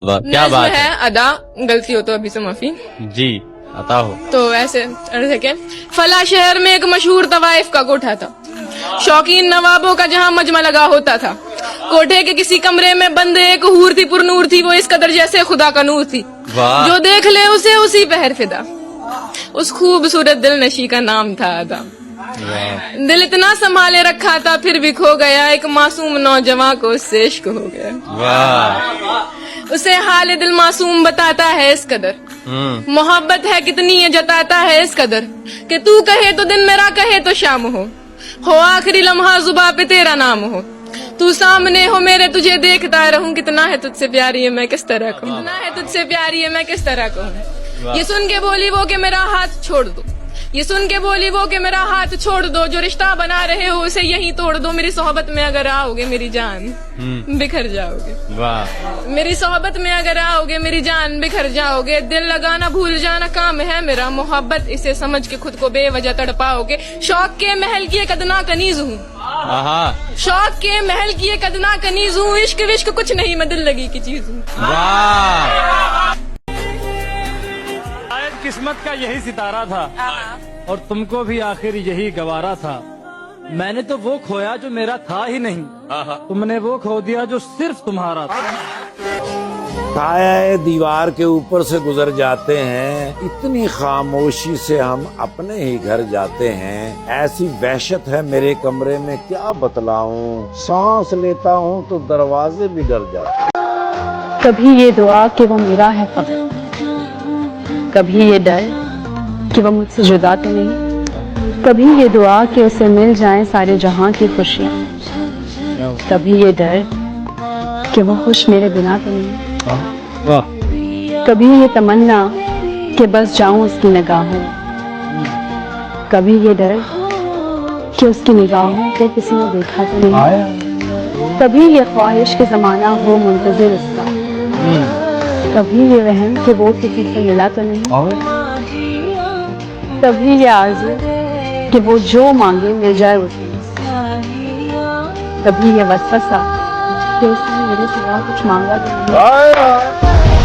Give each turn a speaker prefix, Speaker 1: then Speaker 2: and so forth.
Speaker 1: वाह, क्या
Speaker 2: नज़्म
Speaker 1: बात
Speaker 2: है। अदा गलती हो तो अभी से माफी।
Speaker 1: जी, अता हो।
Speaker 2: तो ऐसे अर्ज है कि फला शहर में एक मशहूर तवाइफ का कोठा था, शौकीन नवाबों का जहां मजमा लगा होता था। कोठे के किसी कमरे में बंद एक हूर थी, पुरनूर थी, वो इस कदर जैसे खुदा का नूर थी।
Speaker 1: वाह।
Speaker 2: जो देख ले उसे उसी पहर फिदा। उस खूबसूरत दिल नशी का नाम था अदा। दिल इतना संभाले रखा था फिर भी खो गया, एक मासूम नौजवान को उससे इश्क हो गया।
Speaker 1: वाह।
Speaker 2: उसे हाल दिल मासूम बताता है इस कदर, मोहब्बत है कितनी ये जताता है इस कदर, कि तू कहे तो दिन मेरा कहे तो शाम हो आखिरी लम्हा जुबा पे तेरा नाम हो, तू सामने हो मेरे तुझे देखता रहूं, कितना है तुझसे प्यारी है मैं किस तरह कहूं, कितना है तुझसे प्यारी है मैं किस तरह कहूं। ये सुन के बोली वो कि मेरा हाथ छोड़ दो, ये सुन के बोली वो कि मेरा हाथ छोड़ दो, जो रिश्ता बना रहे हो उसे यहीं तोड़ दो, मेरी सोहबत में अगर आओगे मेरी जान बिखर जाओगे।
Speaker 1: वाह।
Speaker 2: मेरी सोहबत में अगर आओगे मेरी जान बिखर जाओगे, दिल लगाना भूल जाना काम है मेरा, मोहब्बत इसे समझ के खुद को बेवजह तड़पाओगे। शौक के महल की एक अदना कनीज हूँ, शौक के महल की एक अदना कनीज हूँ, इश्क विश्क कुछ नहीं मैं दिल लगी की चीज हूँ।
Speaker 1: वाह।
Speaker 3: किस्मत का यही सितारा था और तुमको भी आखिर यही गवारा था। मैंने तो वो खोया जो मेरा था ही नहीं, तुमने वो खो दिया जो सिर्फ तुम्हारा था।
Speaker 4: साया दीवार के ऊपर से गुजर जाते हैं, इतनी खामोशी से हम अपने ही घर जाते हैं। ऐसी वहशत है मेरे कमरे में क्या बतलाऊं, सांस लेता हूँ तो दरवाजे भी डर जाते।
Speaker 5: कभी ये दुआ कि वो मेरा है फख्र, कभी ये डर कि वो मुझसे जुदा तो नहीं, कभी ये दुआ कि उसे मिल जाएं सारे जहां की खुशियां, कभी ये डर कि वो खुश मेरे बिना तो नहीं, कभी ये तमन्ना कि बस जाऊं उसकी निगाहों, कभी ये डर कि उसकी निगाहों को किसी ने देखा तो नहीं, कभी ये ख्वाहिश के जमाना हो मुंतजिर उसका, कभी ये वहम कि वो किसी से मिला तो नहीं, कभी ये आरज़ू कि वो जो मांगे मिल जाए उसे, कभी ये वसवसा कि उसने मेरे सिवा कुछ मांगा तो नहीं।